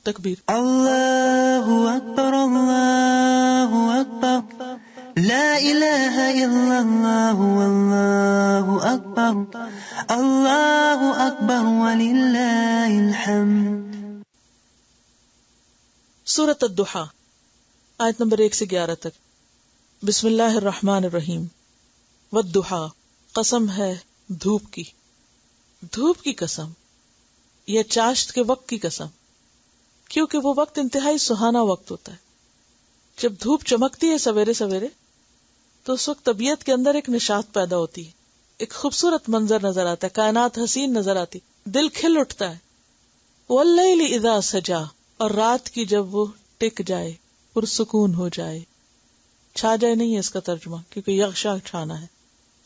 تکبیر. اللہ اکبر اللہ اکبر لا الہ الا اللہ واللہ اکبر اللہ اکبر وللہ الحمد. سورۃ الضحیٰ آیت نمبر 1 سے 11 تک. بسم اللہ الرحمن الرحیم. والضحیٰ قسم ہے دھوپ کی. دھوپ کی قسم یا چاشت کے وقت کی قسم، کیونکہ وہ وقت انتہائی سہانا وقت ہوتا ہے. جب دھوپ چمکتی ہے سویرے سویرے تو اس وقت طبیعت کے اندر ایک نشاط پیدا ہوتی ہے، ایک خوبصورت منظر نظر آتا ہے، کائنات حسین نظر آتی، دل کھل اٹھتا ہے. واللیل اذا سجا، اور رات کی جب وہ ٹک جائے، پرسکون ہو جائے. چھا جائے نہیں ہے اس کا ترجمہ، کیونکہ یغشا چھانا ہے.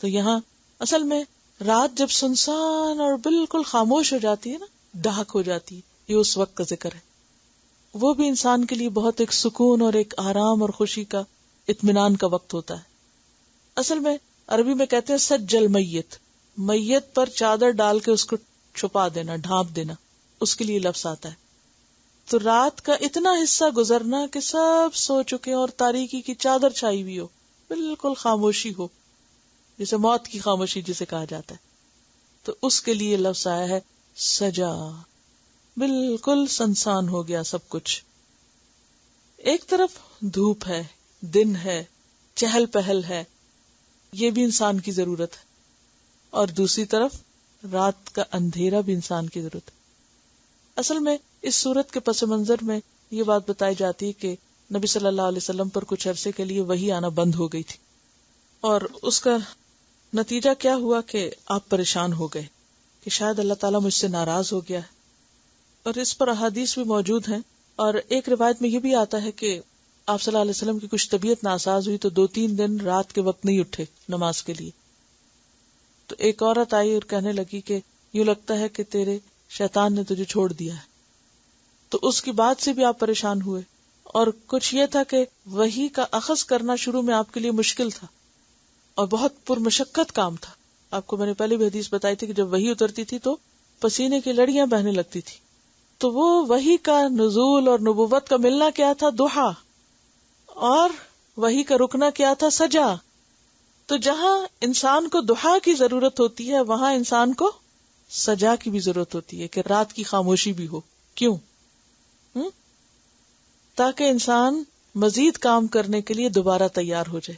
تو یہاں اصل میں رات جب سنسان اور بالکل خاموش ہو جاتی ہے نا، ڈاک ہو جاتی ہے، یہ اس وقت کا ذکر ہے. وہ بھی انسان کے لیے بہت ایک سکون اور ایک آرام اور خوشی کا، اطمینان کا وقت ہوتا ہے. اصل میں عربی میں کہتے ہیں سجل میت، میت پر چادر ڈال کے اس کو چھپا دینا، ڈھانپ دینا، اس کے لیے لفظ آتا ہے. تو رات کا اتنا حصہ گزرنا کہ سب سو چکے اور تاریکی کی چادر چھائی ہوئی ہو، بالکل خاموشی ہو، جسے موت کی خاموشی جسے کہا جاتا ہے. تو اس کے لیے لفظ آیا ہے سجا، بالکل سنسان ہو گیا سب کچھ. ایک طرف دھوپ ہے، دن ہے، چہل پہل ہے، یہ بھی انسان کی ضرورت ہے، اور دوسری طرف رات کا اندھیرا بھی انسان کی ضرورت ہے. اصل میں اس صورت کے پس منظر میں یہ بات بتائی جاتی ہے کہ نبی صلی اللہ علیہ وسلم پر کچھ عرصے کے لیے وحی آنا بند ہو گئی تھی، اور اس کا نتیجہ کیا ہوا کہ آپ پریشان ہو گئے کہ شاید اللہ تعالیٰ مجھ سے ناراض ہو گیا ہے. اور اس پر احادیث بھی موجود ہیں، اور ایک روایت میں یہ بھی آتا ہے کہ آپ صلی اللہ علیہ وسلم کی کچھ طبیعت ناساز ہوئی تو 2-3 دن رات کے وقت نہیں اٹھے نماز کے لیے. تو ایک عورت آئی اور کہنے لگی کہ یوں لگتا ہے کہ تیرے شیطان نے تجھے چھوڑ دیا ہے. تو اس کی بات سے بھی آپ پریشان ہوئے، اور کچھ یہ تھا کہ وحی کا اخذ کرنا شروع میں آپ کے لیے مشکل تھا اور بہت پرمشقت کام تھا. آپ کو میں نے پہلے بھی حدیث بتائی تھی کہ جب وحی اترتی تھی تو پسینے کی لڑیاں بہنے لگتی تھی. تو وہ وحی کا نزول اور نبوت کا ملنا کیا تھا؟ ضحیٰ. اور وحی کا رکنا کیا تھا؟ سجا. تو جہاں انسان کو ضحیٰ کی ضرورت ہوتی ہے وہاں انسان کو سجا کی بھی ضرورت ہوتی ہے، کہ رات کی خاموشی بھی ہو. کیوں؟ تاکہ انسان مزید کام کرنے کے لیے دوبارہ تیار ہو جائے.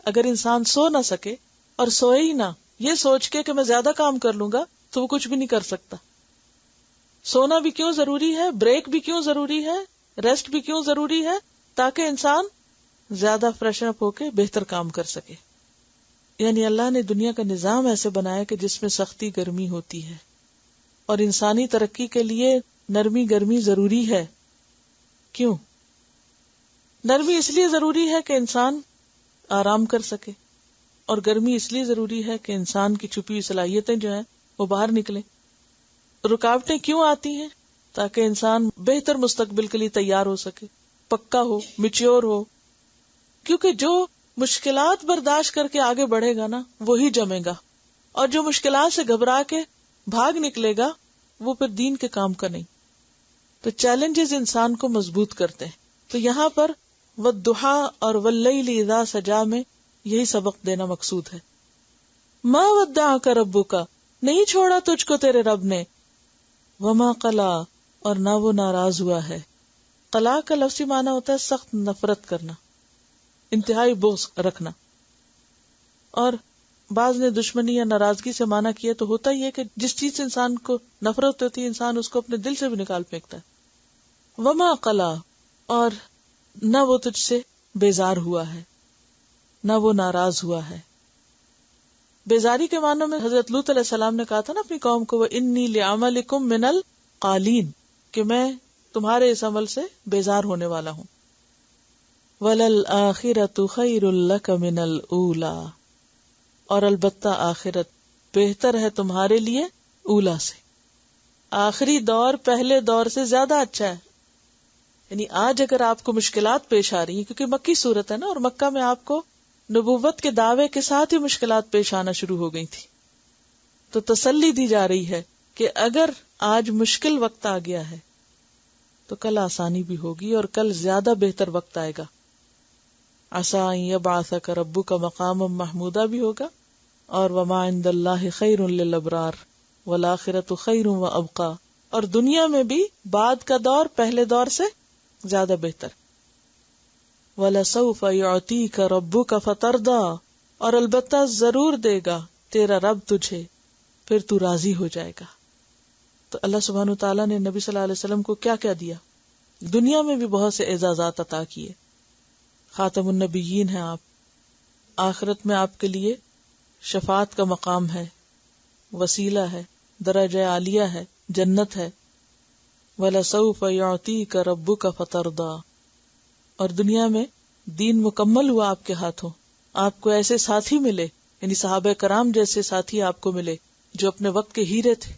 اگر انسان سو نہ سکے اور سوئے ہی نہ، یہ سوچ کے کہ میں زیادہ کام کر لوں گا، تو وہ کچھ بھی نہیں کر سکتا. سونا بھی کیوں ضروری ہے، بریک بھی کیوں ضروری ہے، ریسٹ بھی کیوں ضروری ہے؟ تاکہ انسان زیادہ فریشن اپ ہو کے بہتر کام کر سکے. یعنی اللہ نے دنیا کا نظام ایسے بنایا کہ جس میں سختی گرمی ہوتی ہے، اور انسانی ترقی کے لیے نرمی گرمی ضروری ہے. کیوں؟ نرمی اس لیے ضروری ہے کہ انسان آرام کر سکے، اور گرمی اس لیے ضروری ہے کہ انسان کی چھپی ہوئی صلاحیتیں جو ہیں وہ باہر نکلیں. رکاوٹیں کیوں آتی ہیں؟ تاکہ انسان بہتر مستقبل کے لیے تیار ہو سکے، پکا ہو، میچور ہو. کیونکہ جو مشکلات برداشت کر کے آگے بڑھے گا نا، وہی جمے گا، اور جو مشکلات سے گھبرا کے بھاگ نکلے گا وہ پھر دین کے کام کا نہیں. تو چیلنجز انسان کو مضبوط کرتے ہیں. تو یہاں پر والضحیٰ اور واللیل اذا سجا میں یہی سبق دینا مقصود ہے. ما ودعک ربک، نہیں چھوڑا تجھ کو تیرے رب نے. وما قلا، اور نہ وہ ناراض ہوا ہے. قلا کا لفظی معنی ہوتا ہے سخت نفرت کرنا، انتہائی بغض رکھنا. اور بعض نے دشمنی یا ناراضگی سے معنی کیا تو ہوتا ہی ہے کہ جس چیز سے انسان کو نفرت ہوتی ہے انسان اس کو اپنے دل سے بھی نکال پھینکتا ہے. وما قلا، اور نہ وہ تجھ سے بیزار ہوا ہے، نہ وہ ناراض ہوا ہے. بیزاری کے معنوں میں حضرت لوط علیہ السلام نے کہا تھا نا اپنی قوم کو، وَإِنِّي لِعَمَلِكُم مِّنَ الْقَالِينَ، کہ میں تمہارے اس عمل سے بیزار ہونے والا ہوں. وَلَلْآخِرَةُ خَيْرٌ لَكَ مِنَ الْأُولَىٰ، اور البتہ آخرت بہتر ہے تمہارے لیے اولا سے. آخری دور پہلے دور سے زیادہ اچھا ہے. یعنی آج اگر آپ کو مشکلات پیش آ رہی ہیں، کیونکہ مکی صورت ہے نا، اور مکہ میں آپ کو نبوت کے دعوے کے ساتھ ہی مشکلات پیش آنا شروع ہو گئی تھی، تو تسلی دی جا رہی ہے کہ اگر آج مشکل وقت آ گیا ہے تو کل آسانی بھی ہوگی اور کل زیادہ بہتر وقت آئے گا. عسیٰ ان یبعثک ربک مقاما محمودا بھی ہوگا, اور وما عند اللہ خیر للابرار والآخرۃ خیر وابقی, اور دنیا میں بھی بعد کا دور پہلے دور سے زیادہ بہتر. وَلَسَوْفَ يُعْطِيكَ رَبُّكَ فَتَرْضَىٰ, اور البتہ ضرور دے گا تیرا رب تجھے, پھر تو راضی ہو جائے گا. تو اللہ سبحانہ وتعالیٰ نے نبی صلی اللہ علیہ وسلم کو کیا کیا دیا؟ دنیا میں بھی بہت سے اعزازات عطا کیے. خاتم النبیین ہیں آپ, آخرت میں آپ کے لیے شفاعت کا مقام ہے, وسیلہ ہے, درجہ عالیہ ہے, جنت ہے. وَلَسَوْفَ يُعْطِيكَ رَبُّكَ فَتَرْضَىٰ, اور دنیا میں دین مکمل ہوا آپ کے ہاتھوں, آپ کو ایسے ساتھی ملے, یعنی صحابہ کرام جیسے ساتھی آپ کو ملے جو اپنے وقت کے ہیرے تھے,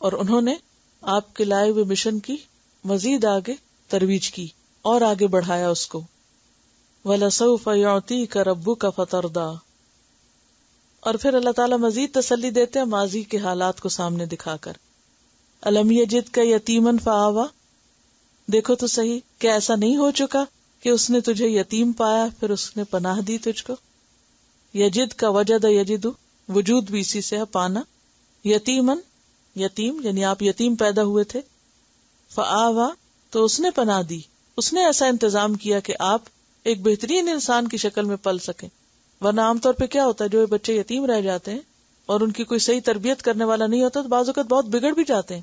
اور انہوں نے آپ کے لائے ہوئے مشن کی مزید آگے ترویج کی اور آگے بڑھایا اس کو. وَلَسَوْفَ يُعْطِيكَ رَبُّكَ فَتَرْضَىٰ, اور پھر اللہ تعالیٰ مزید تسلی دیتے ہیں ماضی کے حالات کو سامنے دکھا کر. أَلَمْ يَجِدْكَ يَتِيمًا فَآوَىٰ, دیکھو تو صحیح کہ ایسا نہیں ہو چکا کہ اس نے تجھے یتیم پایا پھر اس نے پناہ دی تجھ کو. یجد کا وجد یجد, وجود بھی اسی سے ہے, پانا. یتیمن, یتیم یعنی آپ یتیم پیدا ہوئے تھے. فآوا, تو اس نے پناہ دی, اس نے ایسا انتظام کیا کہ آپ ایک بہترین انسان کی شکل میں پل سکیں. ورنہ عام طور پہ کیا ہوتا ہے, جو بچے یتیم رہ جاتے ہیں اور ان کی کوئی صحیح تربیت کرنے والا نہیں ہوتا تو بعض اوقات بہت بگڑ بھی جاتے ہیں.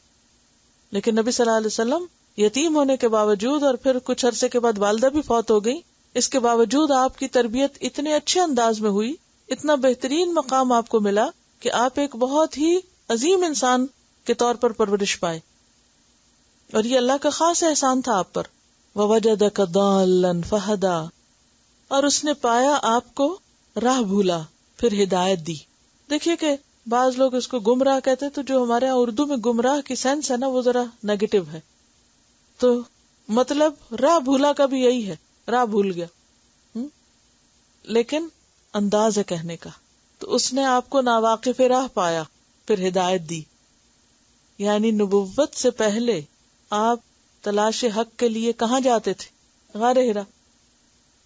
لیکن نبی صلی اللہ علیہ وسلم یتیم ہونے کے باوجود اور پھر کچھ عرصے کے بعد والدہ بھی فوت ہو گئی, اس کے باوجود آپ کی تربیت اتنے اچھے انداز میں ہوئی, اتنا بہترین مقام آپ کو ملا کہ آپ ایک بہت ہی عظیم انسان کے طور پر پرورش پائے. اور یہ اللہ کا خاص احسان تھا آپ پر. وَوَجَدَكَ ضَالًّا فَهَدَىٰ, اور اس نے پایا آپ کو راہ بھولا پھر ہدایت دی. دیکھیے کہ بعض لوگ اس کو گمراہ کہتے, تو جو ہمارے یہاں اردو میں گمراہ کی سینس ہے نا وہ ذرا نیگیٹو ہے. تو مطلب راہ بھولا کا بھی یہی ہے, راہ بھول گیا, لیکن انداز ہے کہنے کا. تو اس نے آپ کو ناواقف راہ پایا پھر ہدایت دی. یعنی نبوت سے پہلے آپ تلاش حق کے لیے کہاں جاتے تھے؟ غار ہرا.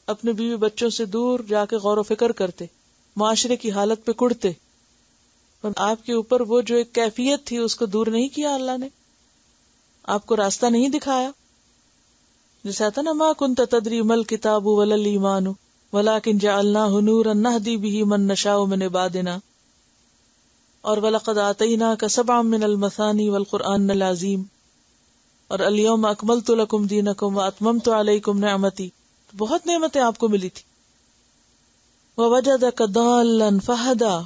اپنے بیوی بچوں سے دور جا کے غور و فکر کرتے, معاشرے کی حالت پہ کڑتے, اور آپ کے اوپر وہ جو ایک کیفیت تھی اس کو دور نہیں کیا اللہ نے, آپ کو راستہ نہیں دکھایا. جیسے آتا نا, ما کنت تدری مل کتاب ولا الایمان ولکن جعلناہ نورا نہدی بہ من نشاء من عبادنا, اور وَلَقَدْ آتَيْنَاكَ سَبْعًا مِّنَ الْمَثَانِي وَالْقُرْآنِ الْعَظِيمِ, اور الْيَوْمَ أَكْمَلْتُ لَكُمْ دِينَكُمْ وَأَتْمَمْتُ عَلَيْكُمْ نِعْمَتِي, بہت نعمتیں آپ کو ملی تھی. وَوَجَدَكَ ضَالًّا فَهَدَىٰ,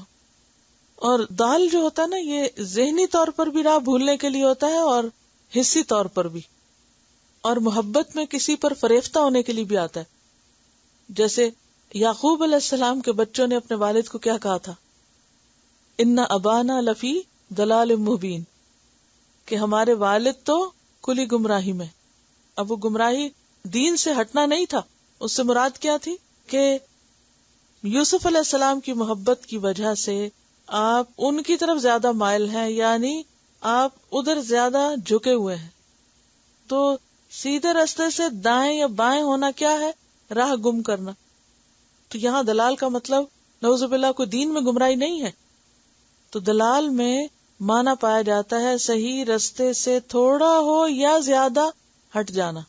اور دال جو ہوتا ہے نا یہ ذہنی طور پر بھی راہ بھولنے کے لیے ہوتا ہے اور حصی طور پر بھی, اور محبت میں کسی پر فریفتہ ہونے کے لیے بھی آتا ہے. جیسے یعقوب علیہ السلام کے بچوں نے اپنے والد کو کیا کہا تھا, ان ابانا لفی ضلال مبین, کہ ہمارے والد تو کلی گمراہی میں. اب وہ گمراہی دین سے ہٹنا نہیں تھا, اس سے مراد کیا تھی کہ یوسف علیہ السلام کی محبت کی وجہ سے آپ ان کی طرف زیادہ مائل ہیں, یعنی آپ ادھر زیادہ جھکے ہوئے ہیں. تو سیدھے راستے سے دائیں یا بائیں ہونا کیا ہے, راہ گم کرنا. تو یہاں دلال کا مطلب نعوذ باللہ کوئی دین میں گمراہی نہیں ہے. تو دلال میں مانا پایا جاتا ہے صحیح رستے سے تھوڑا ہو یا زیادہ ہٹ جانا,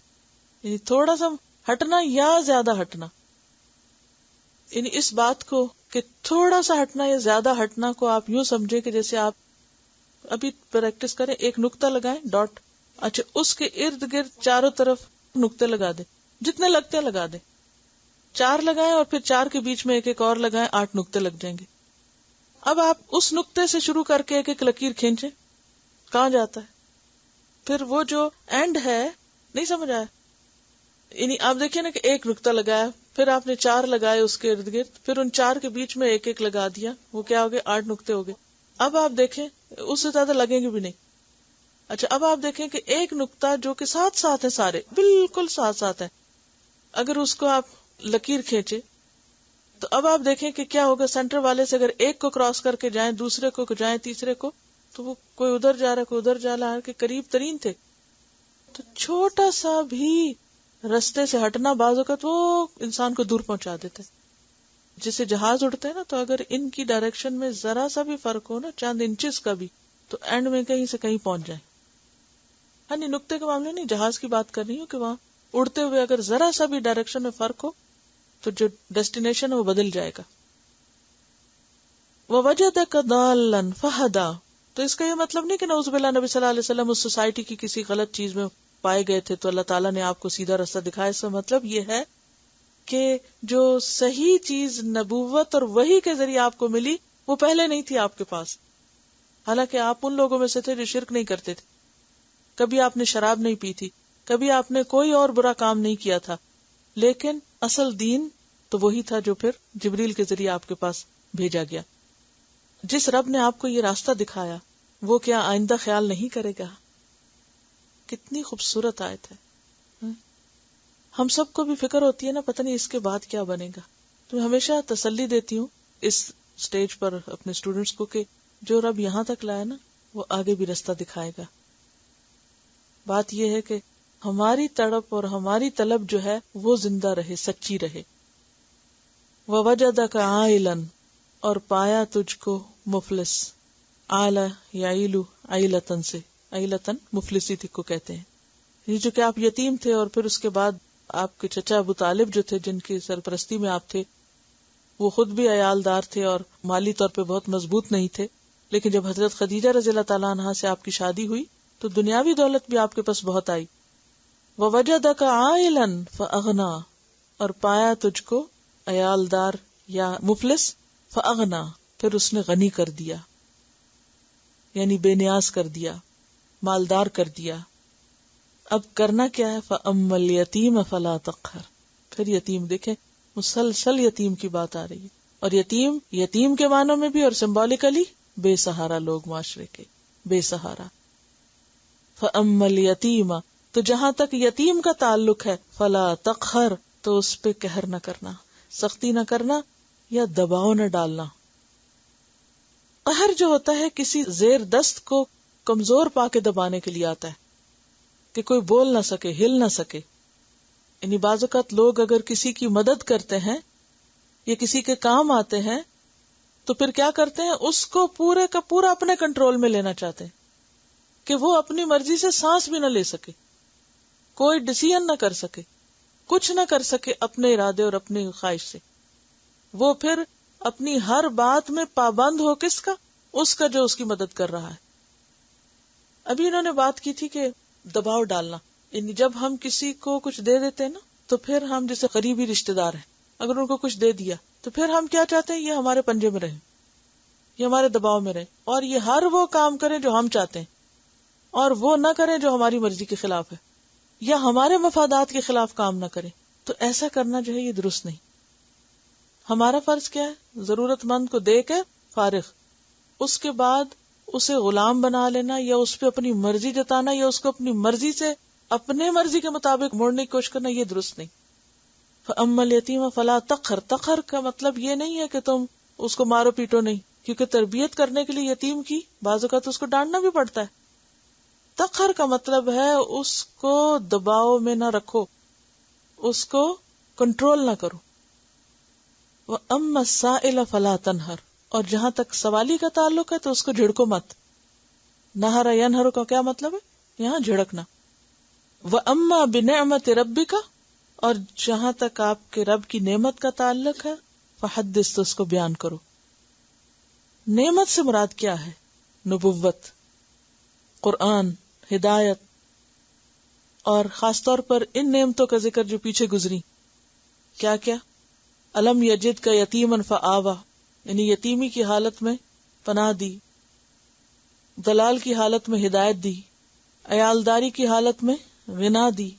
یعنی تھوڑا سا ہٹنا یا زیادہ ہٹنا. یعنی اس بات کو کہ تھوڑا سا ہٹنا یا زیادہ ہٹنا کو آپ یوں سمجھے کہ جیسے آپ ابھی پریکٹس کریں, ایک نقطہ لگائیں ڈاٹ, اچھا اس کے ارد گرد چاروں طرف نقطے لگا دیں, جتنے لگتے ہیں لگا دیں. 4 لگائیں اور پھر 4 کے بیچ میں ایک ایک اور لگائیں, 8 نقطے لگ جائیں گے. اب آپ اس نقطے سے شروع کر کے ایک ایک لکیر کھینچیں, کہاں جاتا ہے؟ پھر وہ جو اینڈ ہے, نہیں سمجھ آیا؟ یعنی آپ دیکھیں نا کہ ایک نقطہ لگایا, پھر آپ نے 4 لگائے اس کے ارد گرد, پھر ان 4 کے بیچ میں ایک ایک لگا دیا, وہ کیا ہو گئے, 8 نقطے ہو گئے. اب آپ دیکھیں اس سے زیادہ لگیں گے بھی نہیں. اچھا اب آپ دیکھیں کہ ایک نقطہ جو کہ ساتھ ساتھ ہے, سارے بالکل ساتھ ساتھ ہے, اگر اس کو آپ لکیر کھینچے تو اب آپ دیکھیں کہ کیا ہوگا. سینٹر والے سے اگر ایک کو کراس کر کے جائیں, دوسرے کو جائیں, تیسرے کو, تو وہ کوئی ادھر جا رہا ہے, کوئی ادھر جا رہا ہے, کہ قریب ترین تھے. تو چھوٹا سا بھی رستے سے ہٹنا بعض اوقات وہ انسان کو دور پہنچا دیتے. جسے جہاز اڑتے ہیں نا، تو اگر ان کی ڈائریکشن میں ذرا سا بھی فرق ہو نا، چند انچز کا بھی، تو اینڈ میں کہیں سے کہیں پہنچ جائیں. ہاں نہیں، نقطے کے معاملے نہیں، جہاز کی بات کر رہی ہوں کہ وہاں اڑتے ہوئے اگر ذرا سا بھی ڈائریکشن میں فرق ہو تو جو ڈیسٹینیشن ہے وہ بدل جائے گا. وَوَجَدَكَ ضَالًّا فَهَدَىٰ، تو اس کا یہ مطلب نہیں کہ نعوذ باللہ نبی صلی اللہ علیہ وسلم اس سوسائٹی کی کسی غلط چیز میں پائے گئے تھے تو اللہ تعالیٰ نے آپ کو سیدھا راستہ دکھایا. اس کا مطلب یہ ہے کہ جو صحیح چیز نبوت اور وحی کے ذریعے آپ کو ملی وہ پہلے نہیں تھی آپ کے پاس. حالانکہ آپ ان لوگوں میں سے تھے جو شرک نہیں کرتے تھے، کبھی آپ نے شراب نہیں پی تھی، کبھی آپ نے کوئی اور برا کام نہیں کیا تھا، لیکن اصل دین تو وہی تھا جو پھر جبریل کے ذریعے آپ کے پاس بھیجا گیا. جس رب نے آپ کو یہ راستہ دکھایا وہ کیا آئندہ خیال نہیں کرے گا؟ کتنی خوبصورت آیت ہے. ہم سب کو بھی فکر ہوتی ہے نا، پتہ نہیں اس کے بعد کیا بنے گا. تو میں ہمیشہ تسلی دیتی ہوں اس سٹیج پر اپنے اسٹوڈنٹس کو کہ جو رب یہاں تک لائے نا وہ آگے بھی راستہ دکھائے گا. بات یہ ہے کہ ہماری تڑپ اور ہماری طلب جو ہے وہ زندہ رہے، سچی رہے. وَوَجَدَكَ عَائِلًا، اور پایا تجھ کو مفلس. عَالَ یعیلُ عَیلَتًا سے، عیلتن مفلسی تھی کو کہتے ہیں. یہ جو کہ آپ یتیم تھے اور پھر اس کے بعد آپ کے چچا ابو طالب جو تھے جن کی سرپرستی میں آپ تھے وہ خود بھی عیالدار تھے اور مالی طور پہ بہت مضبوط نہیں تھے، لیکن جب حضرت خدیجہ رضی اللہ تعالیٰ عنہا سے آپ کی شادی ہوئی تو دنیاوی دولت بھی آپ کے پاس بہت آئی. وَوَجَدَكَ عَائِلًا فَأَغْنَىٰ، اور پایا تجھ کو عیالدار یا مفلس، فَأَغْنَىٰ، پھر اس نے غنی کر دیا، یعنی بے نیاز کر دیا، مالدار کر دیا. اب کرنا کیا ہے؟ فَأَمَّا الْيَتِيمَ فَلَا تَقْهَرْ، پھر یتیم، دیکھیں مسلسل یتیم کی بات آ رہی ہے، اور یتیم کے معنوں میں بھی اور سمبولیکلی بے سہارا لوگ، معاشرے کے بے سہارا. فَأَمَّا الْيَتِيمَ، تو جہاں تک یتیم کا تعلق ہے، فَلَا تَقْهَرْ، تو اس پہ قہر نہ کرنا، سختی نہ کرنا یا دباؤ نہ ڈالنا. قہر جو ہوتا ہے کسی زیر دست کو کمزور پا کے دبانے کے لیے آتا ہے کہ کوئی بول نہ سکے، ہل نہ سکے. یعنی بعض اوقات لوگ اگر کسی کی مدد کرتے ہیں یا کسی کے کام آتے ہیں تو پھر کیا کرتے ہیں، اس کو پورے کا پورا اپنے کنٹرول میں لینا چاہتے ہیں کہ وہ اپنی مرضی سے سانس بھی نہ لے سکے، کوئی ڈیسیژن نہ کر سکے، کچھ نہ کر سکے اپنے ارادے اور اپنی خواہش سے. وہ پھر اپنی ہر بات میں پابند ہو کس کا؟ اس کا جو اس کی مدد کر رہا ہے. ابھی انہوں نے بات کی تھی کہ دباؤ ڈالنا، یعنی جب ہم کسی کو کچھ دے دیتے ہیں نا تو پھر ہم جیسے قریبی رشتے دار ہیں، اگر ان کو کچھ دے دیا تو پھر ہم کیا چاہتے ہیں، یہ ہمارے پنجے میں رہے، یہ ہمارے دباؤ میں رہے، اور یہ ہر وہ کام کریں جو ہم چاہتے ہیں اور وہ نہ کریں جو ہماری مرضی کے خلاف ہے یا ہمارے مفادات کے خلاف کام نہ کریں. تو ایسا کرنا جو ہے یہ درست نہیں. ہمارا فرض کیا ہے؟ ضرورت مند کو دے کے فارغ، اس کے بعد اسے غلام بنا لینا یا اس پہ اپنی مرضی جتانا یا اس کو اپنی مرضی سے اپنے مرضی کے مطابق موڑنے کی کوشش کرنا، یہ درست نہیں. فَأَمَّا الْيَتِيمَ فَلَا تَقْهَرْ، تقہر کا مطلب یہ نہیں ہے کہ تم اس کو مارو پیٹو نہیں، کیونکہ تربیت کرنے کے لیے یتیم کی بعض اوقات اس کو ڈانٹنا بھی پڑتا ہے. تقہر کا مطلب ہے اس کو دباؤ میں نہ رکھو، اس کو کنٹرول نہ کرو. وَأَمَّا السَّائِلَ فَلَا تَنْهَرْ، اور جہاں تک سوالی کا تعلق ہے تو اس کو جھڑکو مت. نہر ینہر کا کیا مطلب ہے؟ یہاں جھڑکنا. وَأَمَّا بِنِعْمَةِ رَبِّكَ، اور جہاں تک آپ کے رب کی نعمت کا تعلق ہے، فحدث، تو اس کو بیان کرو. نعمت سے مراد کیا ہے؟ نبوت، قرآن، ہدایت، اور خاص طور پر ان نعمتوں کا ذکر جو پیچھے گزری. کیا کیا؟ الم یجد کا یتیمن فآوا، یعنی یتیمی کی حالت میں پناہ دی، دلال کی حالت میں ہدایت دی، عیالداری کی حالت میں غنا دی.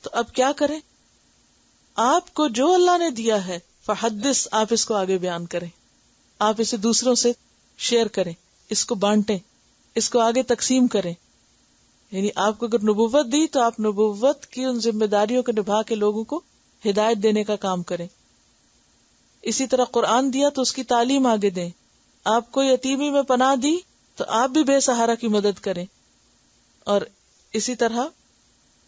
تو اب کیا کریں؟ آپ کو جو اللہ نے دیا ہے فحدث، آپ اس کو آگے بیان کریں، آپ اسے دوسروں سے شیئر کریں، اس کو بانٹیں، اس کو آگے تقسیم کریں. یعنی آپ کو اگر نبوت دی تو آپ نبوت کی ان ذمہ داریوں کو نبھا کے لوگوں کو ہدایت دینے کا کام کریں. اسی طرح قرآن دیا تو اس کی تعلیم آگے دیں. آپ کو یتیمی میں پناہ دی تو آپ بھی بے سہارا کی مدد کریں. اور اسی طرح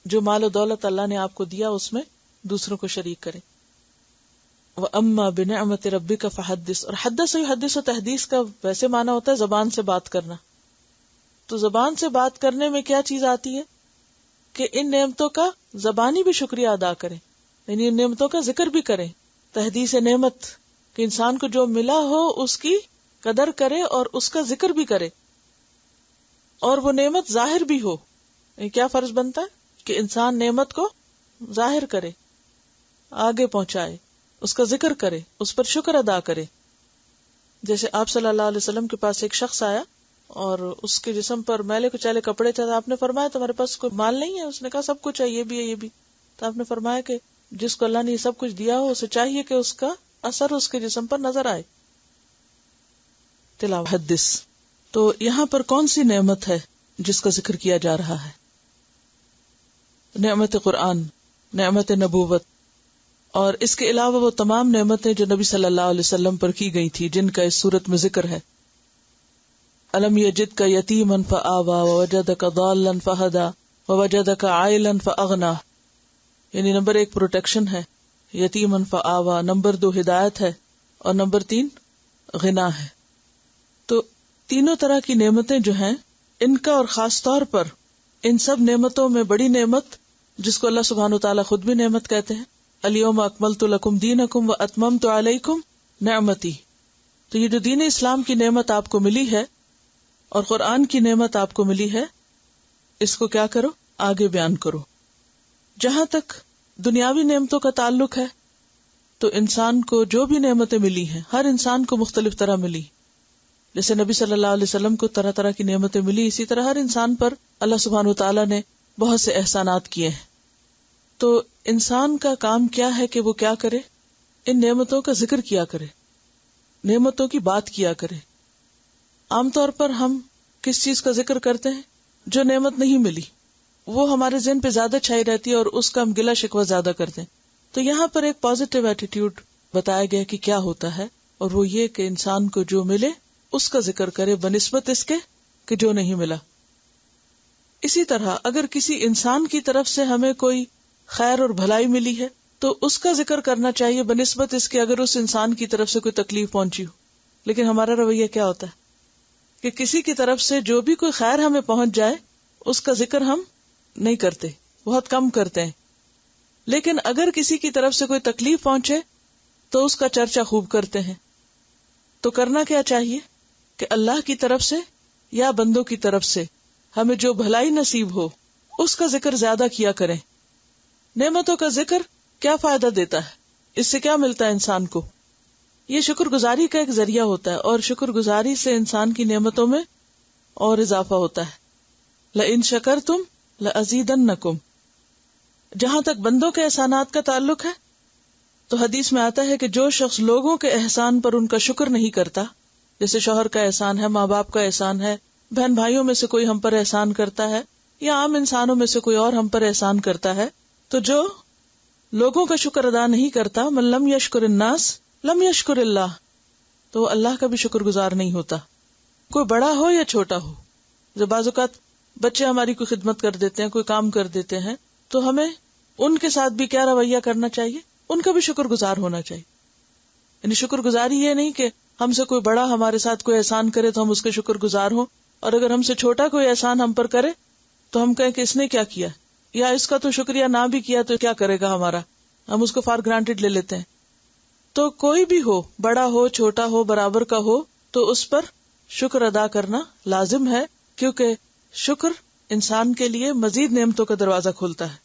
جو مال و دولت اللہ نے آپ کو دیا اس میں دوسروں کو شریک کریں. وَأَمَّا بِنِعْمَةِ رَبِّكَ فَحَدِّثْ. اور حدث یحدث و تحدیث کا ویسے معنی ہوتا ہے زبان سے بات کرنا. تو زبان سے بات کرنے میں کیا چیز آتی ہے کہ ان نعمتوں کا زبانی بھی شکریہ ادا کریں، یعنی ان نعمتوں کا ذکر بھی کریں. تحدیث نعمت کہ انسان کو جو ملا ہو اس کی قدر کرے اور اس کا ذکر بھی کرے، اور وہ نعمت ظاہر بھی ہو. کیا فرض بنتا ہے کہ انسان نعمت کو ظاہر کرے، آگے پہنچائے، اس کا ذکر کرے، اس پر شکر ادا کرے. جیسے آپ صلی اللہ علیہ وسلم کے پاس ایک شخص آیا اور اس کے جسم پر میلے کچیلے کپڑے تھے. آپ نے فرمایا تمہارے پاس کوئی مال نہیں ہے؟ اس نے کہا سب کچھ ہے، یہ بھی ہے، یہ بھی. تو آپ نے فرمایا کہ جس کو اللہ نے یہ سب کچھ دیا ہو اسے چاہیے کہ اس کا اثر اس کے جسم پر نظر آئے. تلاوت حدث. تو یہاں پر کون سی نعمت ہے جس کا ذکر کیا جا رہا ہے؟ نعمت قرآن، نعمت نبوت، اور اس کے علاوہ وہ تمام نعمتیں جو نبی صلی اللہ علیہ وسلم پر کی گئی تھی جن کا اس صورت میں ذکر ہے. الم یجدک یتیما فآوی ووجدک ضالا فہدی ووجدک عائلا فاغنی. یعنی نمبر 1 پروٹیکشن ہے، یتیما فآوی، نمبر 2 ہدایت ہے، اور نمبر 3 غنا ہے. تو تینوں طرح کی نعمتیں جو ہیں ان کا، اور خاص طور پر ان سب نعمتوں میں بڑی نعمت جس کو اللہ سبحانہ وتعالیٰ خود بھی نعمت کہتے ہیں، الیوم اکملت لکم دینکم واتممت علیکم نعمتی. تو یہ جو دین اسلام کی نعمت آپ کو ملی ہے اور قرآن کی نعمت آپ کو ملی ہے، اس کو کیا کرو؟ آگے بیان کرو. جہاں تک دنیاوی نعمتوں کا تعلق ہے تو انسان کو جو بھی نعمتیں ملی ہیں ہر انسان کو مختلف طرح ملی. جیسے نبی صلی اللہ علیہ وسلم کو طرح طرح کی نعمتیں ملی، اسی طرح ہر انسان پر اللہ سبحانہ وتعالیٰ نے بہت سے احسانات کیے ہیں. تو انسان کا کام کیا ہے کہ وہ کیا کرے؟ ان نعمتوں کا ذکر کیا کرے، نعمتوں کی بات کیا کرے. عام طور پر ہم کس چیز کا ذکر کرتے ہیں؟ جو نعمت نہیں ملی وہ ہمارے ذہن پہ زیادہ چھائی رہتی ہے اور اس کا ہم گلہ شکوہ زیادہ کرتے ہیں. تو یہاں پر ایک پازیٹیو ایٹیٹیوڈ بتایا گیا کہ کیا ہوتا ہے، اور وہ یہ کہ انسان کو جو ملے اس کا ذکر کرے بنسبت اس کے کہ جو نہیں ملا. اسی طرح اگر کسی انسان کی طرف سے ہمیں کوئی خیر اور بھلائی ملی ہے تو اس کا ذکر کرنا چاہیے بنسبت اس کے اگر اس انسان کی طرف سے کوئی تکلیف پہنچی ہو. لیکن ہمارا رویہ کیا ہوتا ہے کہ کسی کی طرف سے جو بھی کوئی خیر ہمیں پہنچ جائے اس کا ذکر ہم نہیں کرتے، بہت کم کرتے ہیں. لیکن اگر کسی کی طرف سے کوئی تکلیف پہنچے تو اس کا چرچا خوب کرتے ہیں. تو کرنا کیا چاہیے کہ اللہ کی طرف سے یا بندوں کی طرف سے ہمیں جو بھلائی نصیب ہو اس کا ذکر زیادہ کیا کریں. نعمتوں کا ذکر کیا فائدہ دیتا ہے؟ اس سے کیا ملتا ہے انسان کو؟ یہ شکر گزاری کا ایک ذریعہ ہوتا ہے، اور شکر گزاری سے انسان کی نعمتوں میں اور اضافہ ہوتا ہے. لَإِن شَكَرْتُمْ لَأَزِيدَنَّكُمْ. جہاں تک بندوں کے احسانات کا تعلق ہے تو حدیث میں آتا ہے کہ جو شخص لوگوں کے احسان پر ان کا شکر نہیں کرتا، جیسے شوہر کا احسان ہے، ماں باپ کا احسان ہے، بہن بھائیوں میں سے کوئی ہم پر احسان کرتا ہے، یا عام انسانوں میں سے کوئی اور ہم پر احسان کرتا ہے، تو جو لوگوں کا شکر ادا نہیں کرتا، من لم یشکر الناس لم یشکر اللہ، تو وہ اللہ کا بھی شکر گزار نہیں ہوتا. کوئی بڑا ہو یا چھوٹا ہو. جب بعض اوقات بچے ہماری کوئی خدمت کر دیتے ہیں، کوئی کام کر دیتے ہیں، تو ہمیں ان کے ساتھ بھی کیا رویہ کرنا چاہیے؟ ان کا بھی شکر گزار ہونا چاہیے. یعنی شکر گزاری یہ نہیں کہ ہم سے کوئی بڑا ہمارے ساتھ کوئی احسان کرے تو ہم اس کے شکر گزار ہوں، اور اگر ہم سے چھوٹا کوئی احسان ہم پر کرے تو ہم کہیں کہ اس نے کیا کیا، یا اس کا تو شکریہ نہ بھی کیا تو کیا کرے گا ہمارا، ہم اس کو فار گرانٹیڈ لے لیتے ہیں. تو کوئی بھی ہو، بڑا ہو چھوٹا ہو برابر کا ہو، تو اس پر شکر ادا کرنا لازم ہے، کیونکہ شکر انسان کے لیے مزید نعمتوں کا دروازہ کھولتا ہے.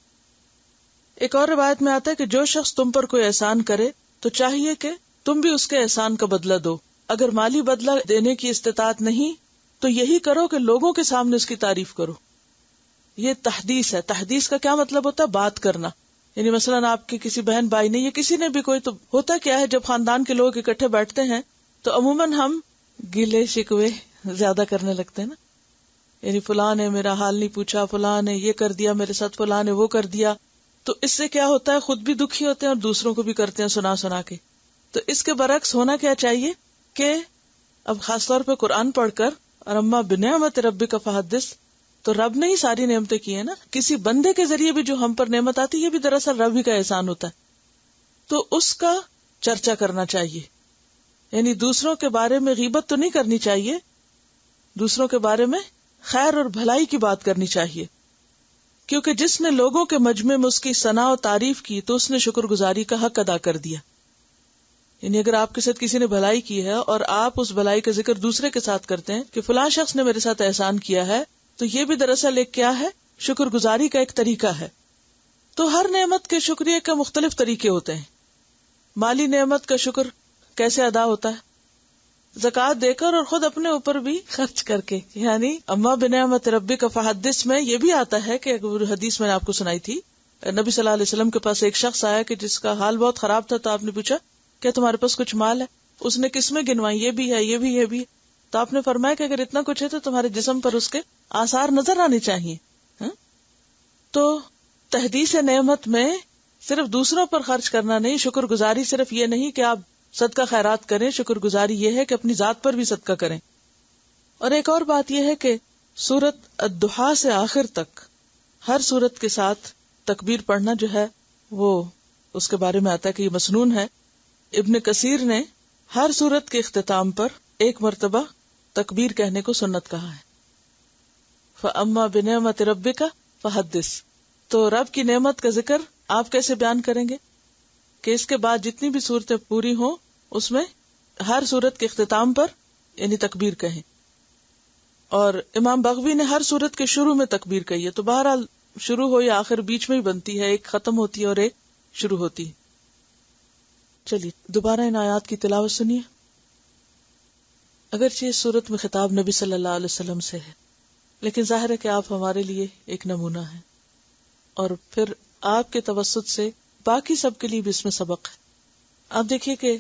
ایک اور روایت میں آتا ہے کہ جو شخص تم پر کوئی احسان کرے تو چاہیے کہ تم بھی اس کے احسان کا بدلہ دو. اگر مالی بدلہ دینے کی استطاعت نہیں تو یہی کرو کہ لوگوں کے سامنے اس کی تعریف کرو. یہ تحدیث ہے. تحدیث کا کیا مطلب ہوتا ہے؟ بات کرنا. یعنی مثلاً آپ کے کسی بہن بھائی نے یا کسی نے بھی کوئی، تو ہوتا کیا ہے جب خاندان کے لوگ اکٹھے بیٹھتے ہیں تو عموماً ہم گلے شکوے زیادہ کرنے لگتے ہیں نا. یعنی فلاں نے میرا حال نہیں پوچھا، فلاں نے یہ کر دیا میرے ساتھ، فلاں نے وہ کر دیا. تو اس سے کیا ہوتا ہے؟ خود بھی دکھی ہوتے ہیں اور دوسروں کو بھی کرتے ہیں سنا سنا کے. تو اس کے برعکس ہونا کیا چاہیے کہ اب خاص طور پہ قرآن پڑھ کر اور اما بنعمت ربک فحدث، تو رب نے ہی ساری نعمتیں کی ہیں نا. کسی بندے کے ذریعے بھی جو ہم پر نعمت آتی یہ بھی دراصل رب ہی کا احسان ہوتا ہے. تو اس کا چرچا کرنا چاہیے. یعنی دوسروں کے بارے میں غیبت تو نہیں کرنی چاہیے, دوسروں کے بارے میں خیر اور بھلائی کی بات کرنی چاہیے, کیونکہ جس نے لوگوں کے مجمع میں اس کی ثنا و تعریف کی تو اس نے شکر گزاری کا حق ادا کر دیا. یعنی اگر آپ کے ساتھ کسی نے بھلائی کی ہے اور آپ اس بھلائی کا ذکر دوسرے کے ساتھ کرتے ہیں کہ فلاں شخص نے میرے ساتھ احسان کیا ہے, تو یہ بھی دراصل ایک کیا ہے, شکر گزاری کا ایک طریقہ ہے. تو ہر نعمت کے شکریہ کے مختلف طریقے ہوتے ہیں. مالی نعمت کا شکر کیسے ادا ہوتا ہے؟ زکوٰۃ دے کر اور خود اپنے اوپر بھی خرچ کر کے. یعنی اما بنعمت ربک فحدث میں یہ بھی آتا ہے کہ حدیث میں نے آپ کو سنائی تھی, نبی صلی اللہ علیہ وسلم کے پاس ایک شخص آیا کہ جس کا حال بہت خراب تھا, تو آپ نے پوچھا کیا تمہارے پاس کچھ مال ہے؟ اس نے قسمیں گنوائی, یہ بھی ہے, یہ بھی, یہ بھی. تو آپ نے فرمایا کہ اگر اتنا کچھ ہے تو تمہارے جسم پر اس کے آثار نظر آنے چاہیے. تو تحدیث نعمت میں صرف دوسروں پر خرچ کرنا نہیں, شکر گزاری صرف یہ نہیں کہ آپ صدقہ خیرات کریں, شکر گزاری یہ ہے کہ اپنی ذات پر بھی صدقہ کریں. اور ایک اور بات یہ ہے کہ سورت الضحیٰ سے آخر تک ہر سورت کے ساتھ تکبیر پڑھنا جو ہے وہ اس کے بارے میں آتا ہے کہ یہ مسنون ہے. ابن کثیر نے ہر سورت کے اختتام پر ایک مرتبہ تکبیر کہنے کو سنت کہا ہے. فَأَمَّا بِنِعْمَةِ رَبِّكَ فَحَدِّثْ. تو رب کی نعمت کا ذکر آپ کیسے بیان کریں گے کہ اس کے بعد جتنی بھی صورتیں پوری ہوں اس میں ہر صورت کے اختتام پر یعنی تکبیر کہیں. اور امام بغوی نے ہر صورت کے شروع میں تکبیر کہی ہے. تو بہرحال شروع ہو یا آخر بیچ میں ہی بنتی ہے, ایک ختم ہوتی ہے اور ایک شروع ہوتی ہے. چلیے دوبارہ ان آیات کی تلاوت سنیے. اگرچہ اس صورت میں خطاب نبی صلی اللہ علیہ وسلم سے ہے, لیکن ظاہر ہے کہ آپ ہمارے لیے ایک نمونہ ہیں, اور پھر آپ کے توسط سے باقی سب کے لیے بھی اس میں سبق ہے. آپ دیکھیے کہ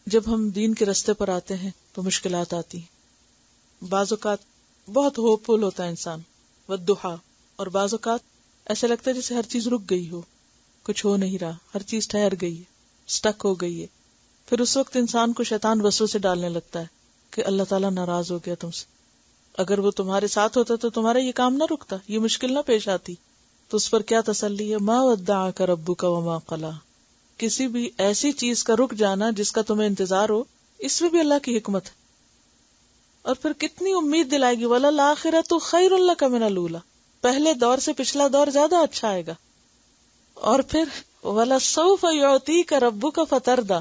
جب ہم دین کے رستے پر آتے ہیں تو مشکلات آتی ہیں. بعض اوقات بہت ہوپ فل ہوتا ہے انسان, والضحیٰ, اور بعض اوقات ایسے لگتا ہے جیسے ہر چیز رک گئی ہو, کچھ ہو نہیں رہا, ہر چیز ٹھہر گئی ہے, سٹک ہو گئی ہے. پھر اس وقت انسان کو شیطان وسوسے ڈالنے لگتا ہے کہ اللہ تعالیٰ ناراض ہو گیا تم سے. اگر وہ تمہارے ساتھ ہوتا تو تمہارا یہ کام نہ رکتا, یہ مشکل نہ پیش آتی. تو اس پر کیا تسلی ہے؟ ما ودعک ربک وما قلی. کسی بھی ایسی چیز کا رک جانا جس کا تمہیں انتظار ہو, اس میں بھی اللہ کی حکمت ہے. اور پھر کتنی امید دلائے گی, وَلَلْآخِرَةُ خَيْرٌ لَكَ مِنَ الْأُولَىٰ. پہلے دور سے پچھلا دور زیادہ اچھا آئے گا. اور پھر وَلَسَوْفَ يُعْطِيكَ رَبُّكَ فَتَرْضَىٰ,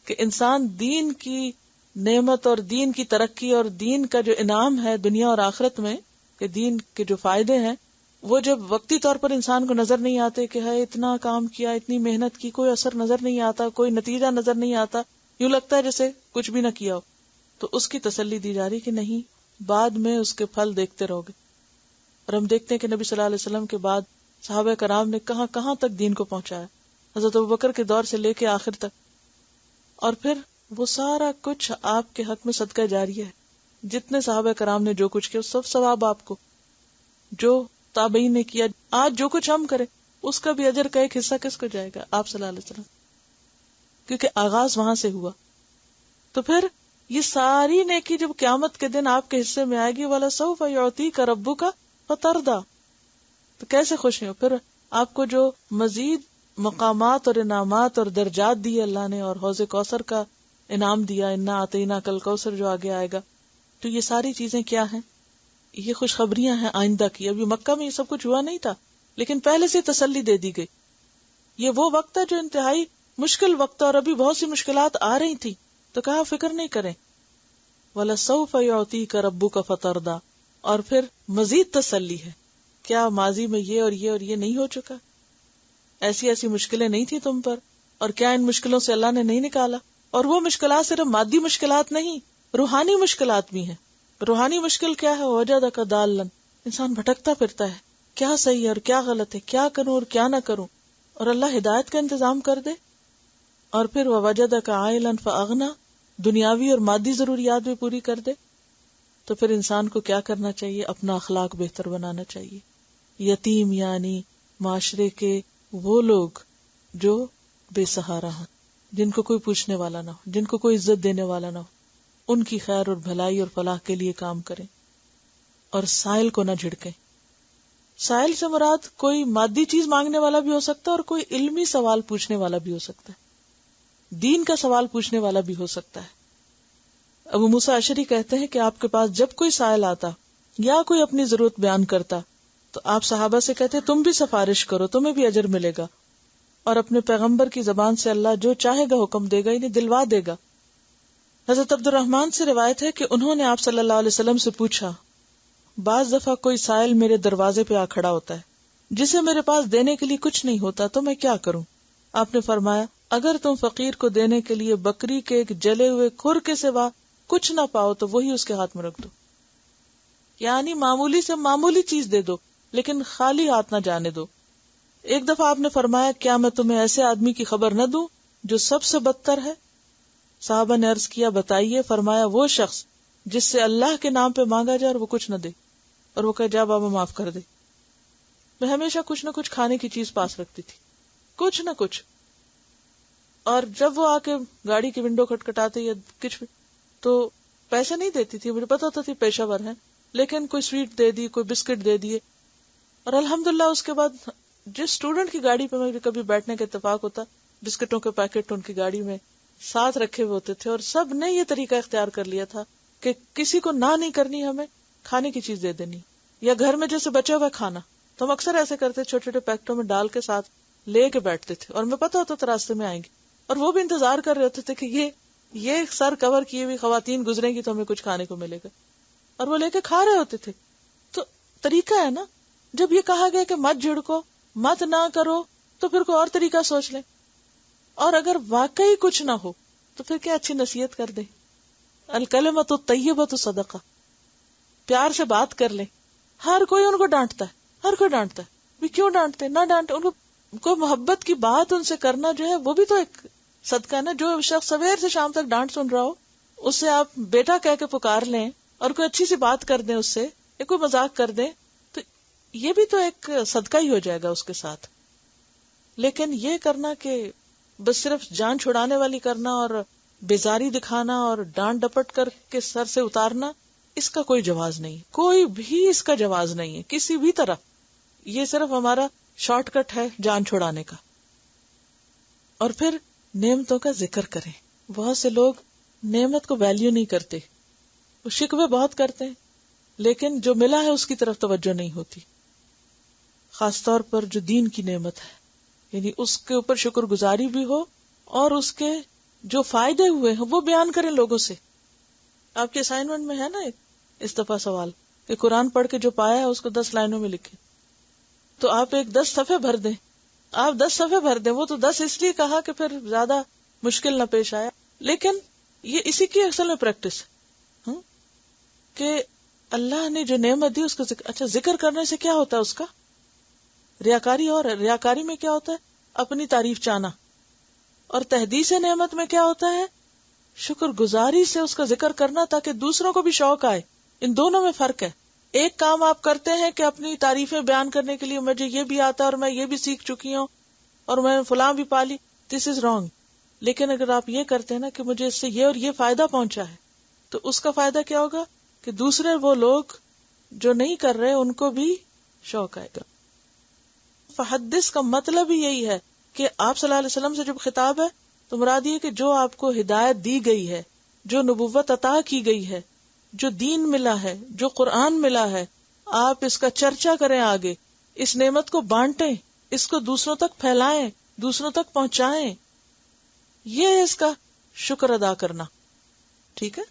کہ انسان دین کی نعمت اور دین کی ترقی اور دین کا جو انعام ہے دنیا اور آخرت میں, کہ دین کے جو فائدے ہیں وہ جب وقتی طور پر انسان کو نظر نہیں آتے کہ ہے اتنا کام کیا, اتنی محنت کی, کوئی اثر نظر نہیں آتا, کوئی نتیجہ نظر نہیں آتا, یوں لگتا ہے جیسے کچھ بھی نہ کیا ہو, تو اس کی تسلی دی جا رہی کہ نہیں, بعد میں اس کے پھل دیکھتے رہو گے. اور ہم دیکھتے ہیں کہ نبی صلی اللہ علیہ وسلم کے بعد صحابہ کرام نے کہاں کہاں تک دین کو پہنچایا, حضرت ابوبکر کے دور سے لے کے آخر تک. اور پھر وہ سارا کچھ آپ کے حق میں صدقہ جاریہ ہے. جتنے صحابہ کرام نے جو کچھ کیا سب ثواب آپ کو, جو تابعین نے کیا, آج جو کچھ ہم کریں اس کا بھی اجر کا ایک حصہ کس کو جائے گا؟ آپ صلی اللہ علیہ وسلم, کیونکہ آغاز وہاں سے ہوا. تو پھر یہ ساری نیکی جب قیامت کے دن آپ کے حصے میں آئے گی, وَلَسَوْفَ يُعْطِيكَ رَبُّكَ فَتَرْضَىٰ, تو کیسے خوش ہیں؟ پھر آپ کو جو مزید مقامات اور انعامات اور درجات دیے اللہ نے, اور حوض کوثر کا انعام دیا, اِنَّا أَعْطَيْنَاكَ الْكَوْثَر جو آگے آئے گا, تو یہ ساری چیزیں کیا ہیں؟ یہ خوشخبریاں ہیں آئندہ کی. ابھی مکہ میں یہ سب کچھ ہوا نہیں تھا, لیکن پہلے سے تسلی دے دی گئی. یہ وہ وقت ہے جو انتہائی مشکل وقت ہے, اور ابھی بہت سی مشکلات آ رہی تھی, تو کہا فکر نہیں کریں, وَلَسَوْفَ يُعْطِيكَ رَبُّكَ فَتَرْضَىٰ. اور پھر مزید تسلی ہے, کیا ماضی میں یہ اور یہ اور یہ نہیں ہو چکا؟ ایسی ایسی مشکلیں نہیں تھی تم پر, اور کیا ان مشکلوں سے اللہ نے نہیں نکالا؟ اور وہ مشکلات صرف مادی مشکلات نہیں, روحانی مشکلات بھی ہیں. روحانی مشکل کیا ہے؟ وجدک ضالا, انسان بھٹکتا پھرتا ہے, کیا صحیح ہے اور کیا غلط ہے, کیا کروں اور کیا نہ کروں, اور اللہ ہدایت کا انتظام کر دے. اور پھر وجدک عائلا فاغنا, دنیاوی اور مادی ضروریات بھی پوری کر دے. تو پھر انسان کو کیا کرنا چاہیے؟ اپنا اخلاق بہتر بنانا چاہیے. یتیم یعنی معاشرے کے وہ لوگ جو بے سہارا ہوں, جن کو کوئی پوچھنے والا نہ ہو, جن کو کوئی عزت دینے والا نہ ہو, ان کی خیر اور بھلائی اور فلاح کے لیے کام کریں, اور سائل کو نہ جھڑکیں. سائل سے مراد کوئی مادی چیز مانگنے والا بھی ہو سکتا ہے اور کوئی علمی سوال پوچھنے والا بھی ہو سکتا ہے، دین کا سوال پوچھنے والا بھی ہو سکتا ہے۔ ابو موسیٰ اشعری کہتے ہیں کہ آپ کے پاس جب کوئی سائل آتا یا کوئی اپنی ضرورت بیان کرتا تو آپ صحابہ سے کہتے تم بھی سفارش کرو، تمہیں بھی اجر ملے گا، اور اپنے پیغمبر کی زبان سے اللہ جو چاہے گا حکم دے گا، انہیں دلوا دے گا۔ حضرت عبد الرحمن سے روایت ہے کہ انہوں نے آپ صلی اللہ علیہ وسلم سے پوچھا، بعض دفعہ کوئی سائل میرے دروازے پہ آ کھڑا ہوتا ہے جسے میرے پاس دینے کے لیے کچھ نہیں ہوتا، تو میں کیا کروں؟ آپ نے فرمایا، اگر تم فقیر کو دینے کے لیے بکری کے ایک جلے ہوئے کھر کے سوا کچھ نہ پاؤ تو وہی اس کے ہاتھ میں رکھ دو، یعنی معمولی سے معمولی چیز دے دو لیکن خالی ہاتھ نہ جانے دو۔ ایک دفعہ آپ نے فرمایا، کیا میں تمہیں ایسے آدمی کی خبر نہ دوں جو سب سے بدتر ہے؟ صحابہ نے عرض کیا، بتائیے۔ فرمایا، وہ شخص جس سے اللہ کے نام پہ مانگا جائے اور وہ کچھ نہ دے، اور وہ کہے جا بابا معاف کر دے۔ میں ہمیشہ کچھ نہ کچھ کھانے کی چیز پاس رکھتی تھی، کچھ نہ کچھ، اور جب وہ آ کے گاڑی کی ونڈو کھٹکھٹاتے یا کچھ بھی تو پیسے نہیں دیتی تھی، مجھے پتا ہوتا تھی پیشہ ور ہیں، لیکن کوئی سویٹ دے دی، کوئی بسکٹ دے دیے، اور الحمدللہ اس کے بعد جس اسٹوڈنٹ کی گاڑی پہ مجھے کبھی بیٹھنے کا اتفاق ہوتا، بسکٹوں کے پیکٹ ان کی گاڑی میں ساتھ رکھے ہوئے ہوتے تھے، اور سب نے یہ طریقہ اختیار کر لیا تھا کہ کسی کو نہ نہیں کرنی، ہمیں کھانے کی چیز دے دینی، یا گھر میں جیسے بچے ہوئے کھانا تو ہم اکثر ایسے کرتے، چھوٹے چھوٹے پیکٹوں میں ڈال کے ساتھ لے کے بیٹھتے تھے، اور میں پتا ہوتا تھا راستے میں آئیں گے، اور وہ بھی انتظار کر رہے ہوتے تھے کہ یہ سر کور کیے ہوئی خواتین گزریں گی تو ہمیں کچھ کھانے کو ملے گا، اور وہ لے کے کھا رہے ہوتے تھے۔ تو طریقہ ہے نا، جب یہ کہا گیا کہ مت جھڑکو، مت نہ کرو، تو پھر کوئی اور طریقہ سوچ لیں، اور اگر واقعی کچھ نہ ہو تو پھر کیا اچھی نصیحت کر دیں، الکلمۃ الطیبۃ صدقہ، پیار سے بات کر لیں۔ ہر کوئی ان کو ڈانٹتا ہے، ہر کوئی ڈانٹتا ہے، بھی کیوں ڈانٹتے؟ نہ ڈانٹے، ان کو کوئی محبت کی بات ان سے کرنا جو ہے وہ بھی تو ایک صدقہ ہے نا۔ جو شخص سویر سے شام تک ڈانٹ سن رہا ہو، اس سے آپ بیٹا کہہ کے پکار لیں اور کوئی اچھی سی بات کر دیں اس سے، یا کوئی مذاق کر دیں، تو یہ بھی تو ایک صدقہ ہی ہو جائے گا اس کے ساتھ۔ لیکن یہ کرنا کہ بس صرف جان چھڑانے والی کرنا اور بیزاری دکھانا اور ڈانٹ ڈپٹ کر کے سر سے اتارنا، اس کا کوئی جواز نہیں، کوئی بھی اس کا جواز نہیں ہے کسی بھی طرح۔ یہ صرف ہمارا شارٹ کٹ ہے جان چھڑانے کا۔ اور پھر نعمتوں کا ذکر کریں۔ بہت سے لوگ نعمت کو ویلیو نہیں کرتے، وہ شکوے بہت کرتے ہیں، لیکن جو ملا ہے اس کی طرف توجہ نہیں ہوتی، خاص طور پر جو دین کی نعمت ہے، یعنی اس کے اوپر شکر گزاری بھی ہو، اور اس کے جو فائدے ہوئے ہیں وہ بیان کریں لوگوں سے۔ آپ کے اسائنمنٹ میں ہے نا ایک اس دفعہ سوال کہ قرآن پڑھ کے جو پایا ہے اس کو 10 لائنوں میں لکھیں، تو آپ ایک 10 صفحے بھر دیں، آپ 10 صفحے بھر دیں۔ وہ تو 10 اس لیے کہا کہ پھر زیادہ مشکل نہ پیش آیا، لیکن یہ اسی کی اصل میں پریکٹس ہے کہ اللہ نے جو نعمت دی اس کو اچھا ذکر کرنے سے کیا ہوتا ہے اس کا ریاکاری، اور ریاکاری میں کیا ہوتا ہے اپنی تعریف چاہنا، اور تحدیث نعمت میں کیا ہوتا ہے شکر گزاری سے اس کا ذکر کرنا تاکہ دوسروں کو بھی شوق آئے۔ ان دونوں میں فرق ہے۔ ایک کام آپ کرتے ہیں کہ اپنی تعریفیں بیان کرنے کے لیے مجھے یہ بھی آتا ہے اور میں یہ بھی سیکھ چکی ہوں اور میں فلاں بھی پالی، دس از رانگ۔ لیکن اگر آپ یہ کرتے ہیں نا کہ مجھے اس سے یہ اور یہ فائدہ پہنچا ہے، تو اس کا فائدہ کیا ہوگا کہ دوسرے وہ لوگ جو نہیں کر رہے ان کو بھی شوق آئے گا۔ فحدث کا مطلب ہی یہی ہے کہ آپ صلی اللہ علیہ وسلم سے جب خطاب ہے تو مراد یہ کہ جو آپ کو ہدایت دی گئی ہے، جو نبوت عطا کی گئی ہے، جو دین ملا ہے، جو قرآن ملا ہے، آپ اس کا چرچا کریں، آگے اس نعمت کو بانٹیں، اس کو دوسروں تک پھیلائیں، دوسروں تک پہنچائیں۔ یہ ہے اس کا شکر ادا کرنا، ٹھیک ہے۔